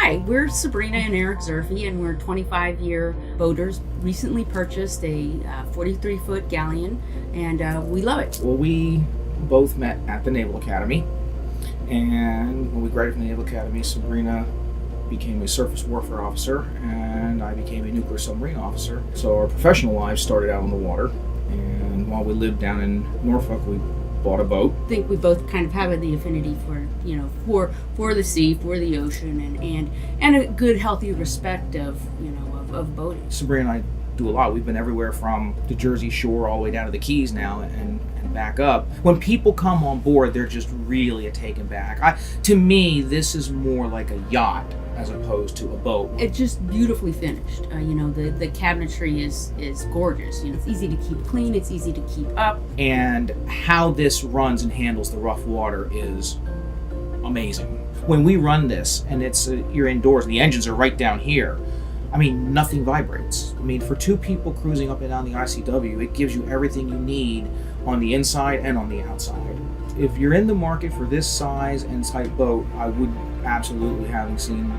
Hi, we're Sabrina and Eric Zerphy, and we're 25-year boaters. Recently purchased a 43-foot Galeon, and we love it. Well, we both met at the Naval Academy, and when we graduated from the Naval Academy, Sabrina became a surface warfare officer, and I became a nuclear submarine officer. So our professional lives started out on the water, and while we lived down in Norfolk, we bought a boat. I think we both kind of have the affinity for the sea, for the ocean, and a good, healthy respect of boating. Sabrina and I do a lot. We've been everywhere from the Jersey Shore all the way down to the Keys now, and back up. When people come on board, they're just really taken back. To me, this is more like a yacht as opposed to a boat. It's just beautifully finished. The cabinetry is gorgeous. It's easy to keep clean. It's easy to keep up. And how this runs and handles the rough water is amazing. When we run this, and you're indoors, the engines are right down here. Nothing vibrates. For two people cruising up and down the ICW, it gives you everything you need on the inside and on the outside. If you're in the market for this size and type boat, I would absolutely, having seen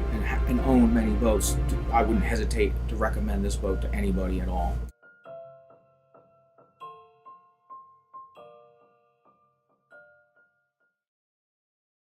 and owned many boats, I wouldn't hesitate to recommend this boat to anybody at all.